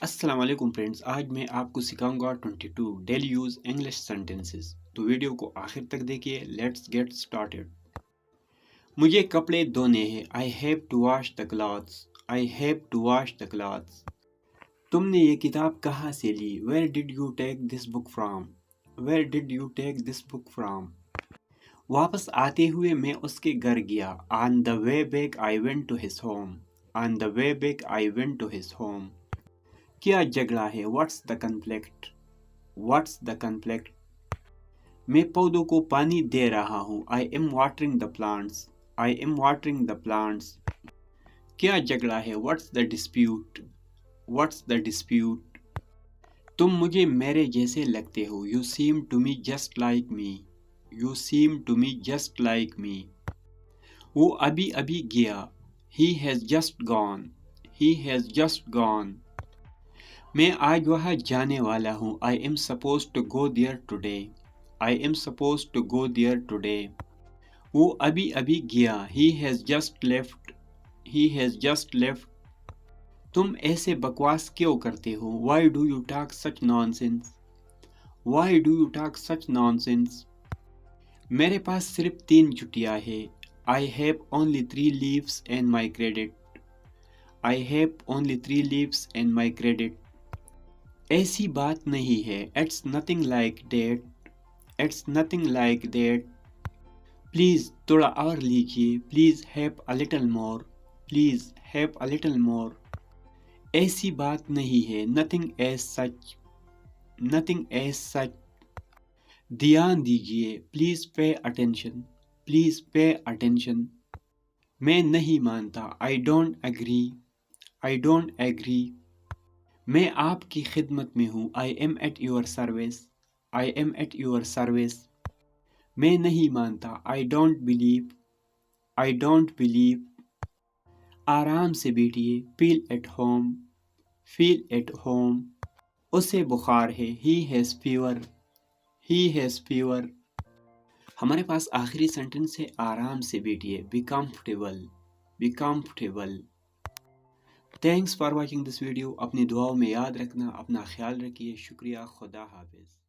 السلام علیکم فرینڈز، آج میں آپ کو سکھاؤں گا 22 ڈیلی یوز انگلش سینٹنسز۔ تو ویڈیو کو آخر تک دیکھیے۔ Let's get started. مجھے کپڑے دھونے ہیں۔ I have to wash the clothes. I have to wash the clothes. تم نے یہ کتاب کہاں سے لی؟ Where did you take this book from? Where did you take this book from? واپس آتے ہوئے میں اس کے گھر گیا۔ On the way back I went to his home. On the way back I went to his home. کیا جھگڑا ہے؟ What's the conflict? What's the conflict? میں پودوں کو پانی دے رہا ہوں۔ I am watering the plants. I am watering the plants. کیا جھگڑا ہے؟ What's the dispute? What's the dispute? تم مجھے میرے جیسے لگتے ہو۔ You seem to me just like me. You seem to me just like me. وہ ابھی ابھی گیا۔ He has just gone. He has just gone. میں آج وہاں جانے والا ہوں۔ I am suppose to go there today. I am suppose to go there today. وہ ابھی ابھی گیا۔ He has just left. He has just left. تم ایسے بکواس کیوں کرتے ہو؟ Why do you talk such nonsense? Why do you talk such nonsense? میرے پاس صرف 3 چھٹیاں ہیں۔ I have only 3 leaves in my credit. I have only 3 leaves in my credit. ایسی بات نہیں ہے۔ It's nothing like that. It's nothing like that. Please تھوڑا اور لیجیے۔ Please have a little more. Please have a little more. ایسی بات نہیں ہے۔ Nothing as such. Nothing as such. دھیان دیجیے۔ Please pay attention. Please pay attention. میں نہیں مانتا۔ I don't agree. I don't agree. میں آپ کی خدمت میں ہوں۔ I am at your service. I am at your service. میں نہیں مانتا۔ I don't believe. I don't believe. آرام سے بیٹھیے۔ Feel at home. Feel at home. اسے بخار ہے۔ He has fever. He has fever. ہمارے پاس آخری سینٹنس ہے۔ آرام سے بیٹھیے۔ Be comfortable. Be comfortable. Thanks for watching this video. اپنی دعاؤں میں یاد رکھنا۔ اپنا خیال رکھیے۔ شکریہ۔ خدا حافظ۔